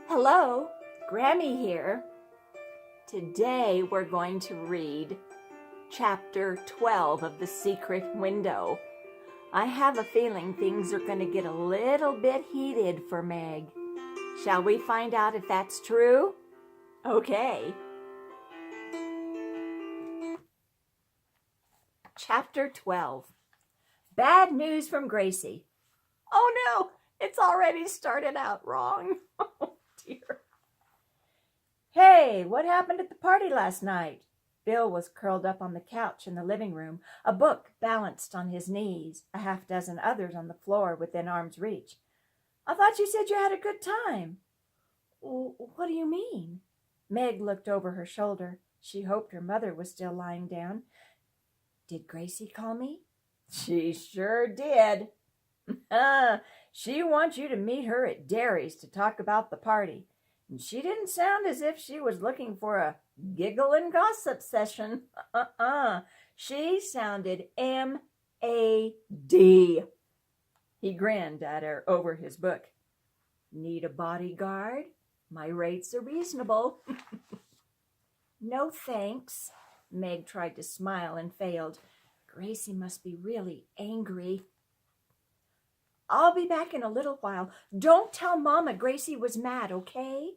Hello, Grammie here. Today we're going to read Chapter 12 of The Secret Window. I have a feeling things are going to get a little bit heated for Meg. Shall we find out if that's true? Okay. Chapter 12. Bad news from Gracie. Oh no, it's already started out wrong. Oh dear. Hey, what happened at the party last night? Bill was curled up on the couch in the living room, a book balanced on his knees, a half dozen others on the floor within arm's reach. I thought you said you had a good time. What do you mean? Meg looked over her shoulder. She hoped her mother was still lying down. Did Gracie call me? She sure did. She wants you to meet her at Derry's to talk about the party. And she didn't sound as if she was looking for a giggle and gossip session. She sounded M.A.D. He grinned at her over his book. Need a bodyguard? My rates are reasonable. No thanks. Meg tried to smile and failed. Gracie must be really angry. I'll be back in a little while. Don't tell Mama Gracie was mad, okay?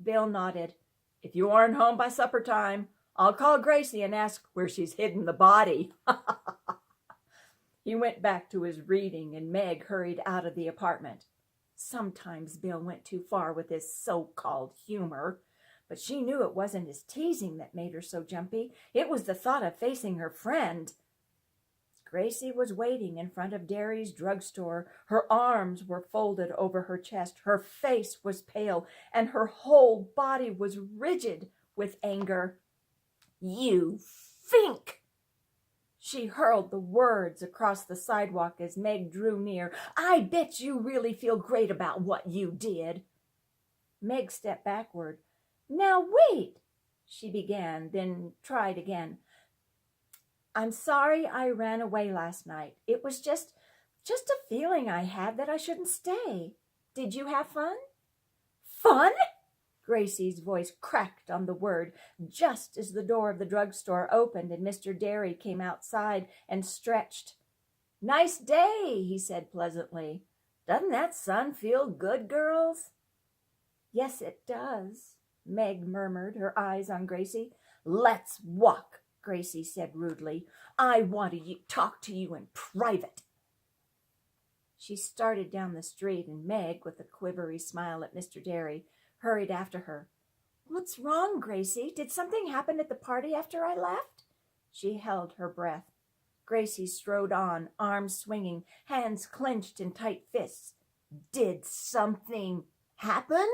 Bill nodded. If you aren't home by supper time, I'll call Gracie and ask where she's hidden the body. He went back to his reading and Meg hurried out of the apartment. Sometimes Bill went too far with his so-called humor, but she knew it wasn't his teasing that made her so jumpy. It was the thought of facing her friend. Gracie was waiting in front of Derry's drugstore. Her arms were folded over her chest. Her face was pale, and her whole body was rigid with anger. You fink! She hurled the words across the sidewalk as Meg drew near. I bet you really feel great about what you did. Meg stepped backward. Now wait, she began, then tried again. I'm sorry I ran away last night. It was just a feeling I had that I shouldn't stay. Did you have fun? Fun? Gracie's voice cracked on the word just as the door of the drugstore opened and Mr. Derry came outside and stretched. Nice day, he said pleasantly. Doesn't that sun feel good, girls? Yes, it does, Meg murmured, her eyes on Gracie. Let's walk, Gracie said rudely. I want to talk to you in private. She started down the street, and Meg, with a quivery smile at Mr. Derry, hurried after her. What's wrong, Gracie? Did something happen at the party after I left? She held her breath. Gracie strode on, arms swinging, hands clenched in tight fists. Did something happen?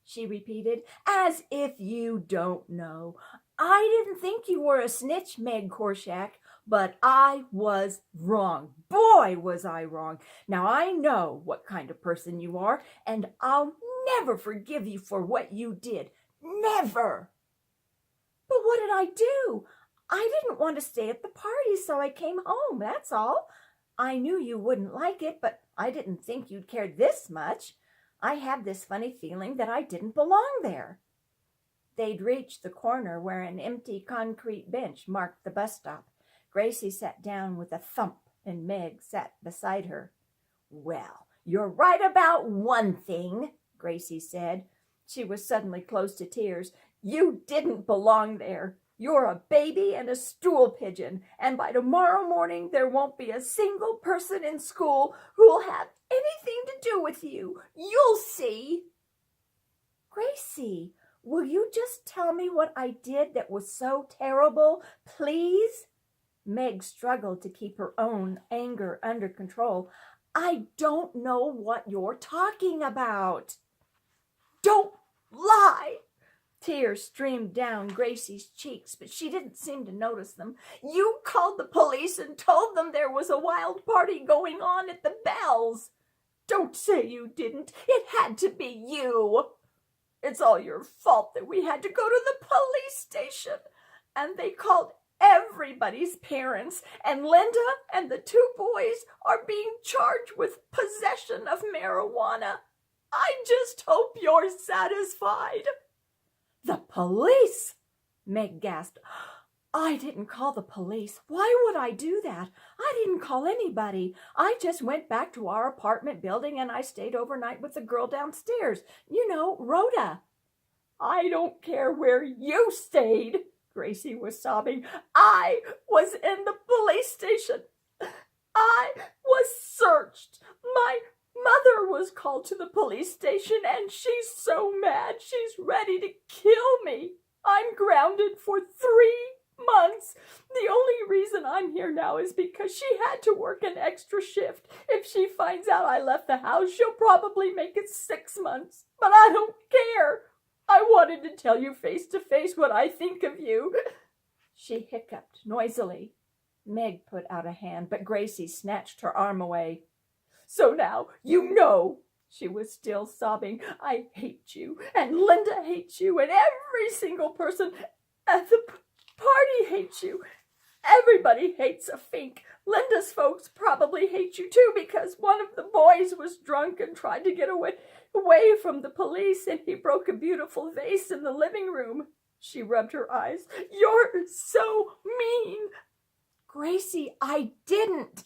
She repeated, as if you don't know. I didn't think you were a snitch, Meg Korshak, but I was wrong. Boy, was I wrong. Now I know what kind of person you are, and I'll never forgive you for what you did. Never. But what did I do? I didn't want to stay at the party, so I came home, that's all. I knew you wouldn't like it, but I didn't think you'd care this much. I had this funny feeling that I didn't belong there. They'd reached the corner where an empty concrete bench marked the bus stop. Gracie sat down with a thump, and Meg sat beside her. Well, you're right about one thing, Gracie said. She was suddenly close to tears. You didn't belong there. You're a baby and a stool pigeon, and by tomorrow morning there won't be a single person in school who'll have anything to do with you. You'll see. Gracie, will you just tell me what I did that was so terrible, please? Meg struggled to keep her own anger under control. I don't know what you're talking about. Don't lie. Tears streamed down Gracie's cheeks, but she didn't seem to notice them. You called the police and told them there was a wild party going on at the Bells. Don't say you didn't. It had to be you. It's all your fault that we had to go to the police station. And they called everybody's parents, and Linda and the two boys are being charged with possession of marijuana. I just hope you're satisfied." "The police!" Meg gasped. "I didn't call the police. Why would I do that? I didn't call anybody. I just went back to our apartment building and I stayed overnight with the girl downstairs. You know, Rhoda." "I don't care where you stayed," Gracie was sobbing. "I was in the police station. I was searched. My mother was called to the police station and she's so mad she's ready to kill me. I'm grounded for 3 months. The only reason I'm here now is because she had to work an extra shift. If she finds out I left the house, she'll probably make it 6 months. But I don't care. I wanted to tell you face to face what I think of you." She hiccuped noisily. Meg put out a hand, but Gracie snatched her arm away. "So now you know," she was still sobbing, "I hate you, and Linda hates you, and every single person at the party hates you. Everybody hates a Fink. Linda's folks probably hate you too because one of the boys was drunk and tried to get away from the police and he broke a beautiful vase in the living room." She rubbed her eyes. "You're so mean." "Gracie, I didn't."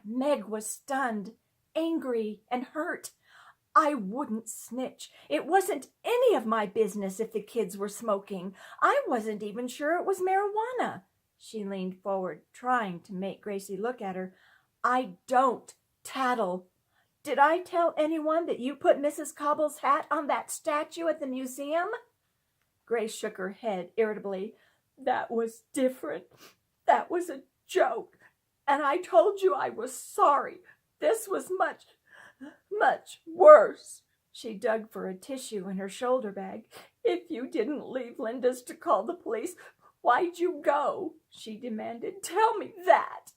Meg was stunned, angry, and hurt. "I wouldn't snitch. It wasn't any of my business if the kids were smoking. I wasn't even sure it was marijuana." She leaned forward, trying to make Gracie look at her. "I don't tattle. Did I tell anyone that you put Mrs. Cobble's hat on that statue at the museum?" Grace shook her head irritably. "That was different. That was a joke. And I told you I was sorry. This was much, much worse." She dug for a tissue in her shoulder bag. "If you didn't leave Linda's to call the police, why'd you go?" she demanded. "Tell me that."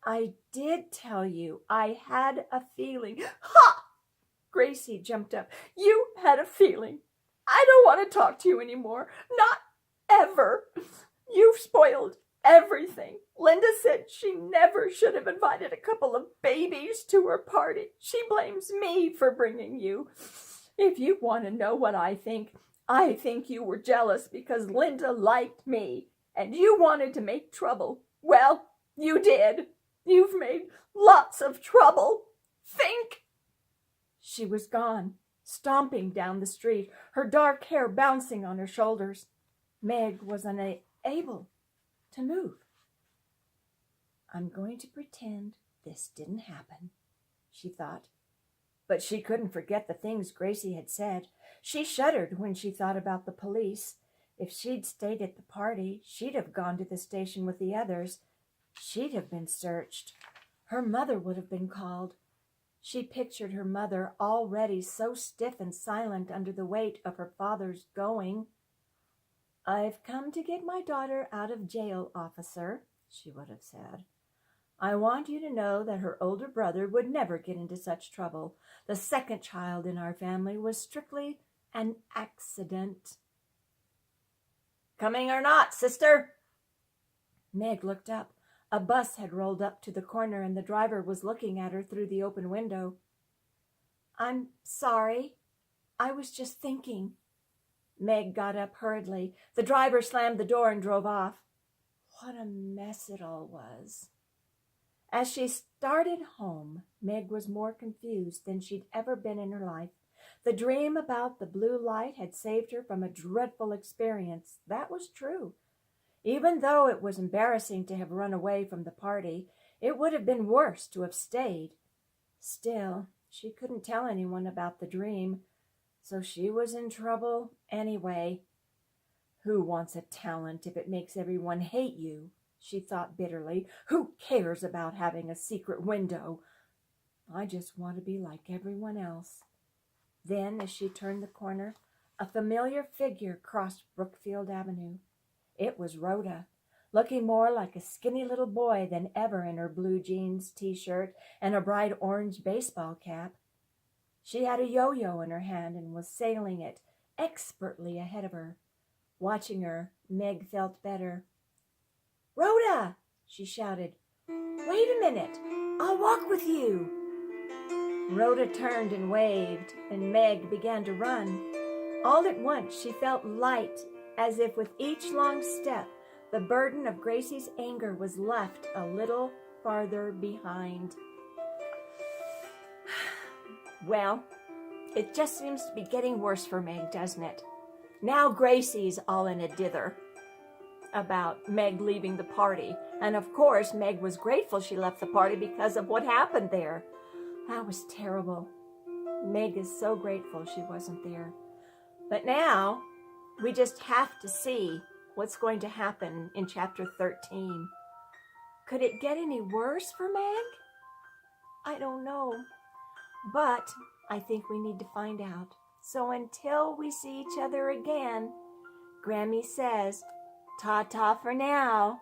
"I did tell you. I had a feeling." "Ha!" Gracie jumped up. "You had a feeling. I don't want to talk to you anymore. Not ever. You've spoiled everything. Linda said she never should have invited a couple of babies to her party. She blames me for bringing you. If you want to know what I think you were jealous because Linda liked me and you wanted to make trouble. Well, you did. You've made lots of trouble. Think." She was gone, stomping down the street, her dark hair bouncing on her shoulders. Meg was unable to move. "I'm going to pretend this didn't happen," she thought. But she couldn't forget the things Gracie had said. She shuddered when she thought about the police. If she'd stayed at the party, she'd have gone to the station with the others. She'd have been searched. Her mother would have been called. She pictured her mother already so stiff and silent under the weight of her father's going. "I've come to get my daughter out of jail, officer," she would have said. "I want you to know that her older brother would never get into such trouble. The second child in our family was strictly an accident." "Coming or not, sister?" Meg looked up. A bus had rolled up to the corner and the driver was looking at her through the open window. "I'm sorry. I was just thinking." Meg got up hurriedly. The driver slammed the door and drove off. What a mess it all was. As she started home, Meg was more confused than she'd ever been in her life. The dream about the blue light had saved her from a dreadful experience. That was true. Even though it was embarrassing to have run away from the party, it would have been worse to have stayed. Still, she couldn't tell anyone about the dream, so she was in trouble anyway. Who wants a talent if it makes everyone hate you? She thought bitterly. Who cares about having a secret window? I just want to be like everyone else. Then, as she turned the corner, a familiar figure crossed Brookfield Avenue. It was Rhoda, looking more like a skinny little boy than ever in her blue jeans t-shirt and a bright orange baseball cap. She had a yo-yo in her hand and was sailing it expertly ahead of her. Watching her, Meg felt better. "Rhoda!" she shouted. "Wait a minute. I'll walk with you." Rhoda turned and waved, and Meg began to run. All at once she felt light, as if with each long step the burden of Gracie's anger was left a little farther behind. Well, it just seems to be getting worse for Meg, doesn't it? Now Gracie's all in a dither about Meg leaving the party. And of course, Meg was grateful she left the party because of what happened there. That was terrible. Meg is so grateful she wasn't there. But now, we just have to see what's going to happen in chapter 13. Could it get any worse for Meg? I don't know. But I think we need to find out. So until we see each other again, Grammie says, ta-ta for now.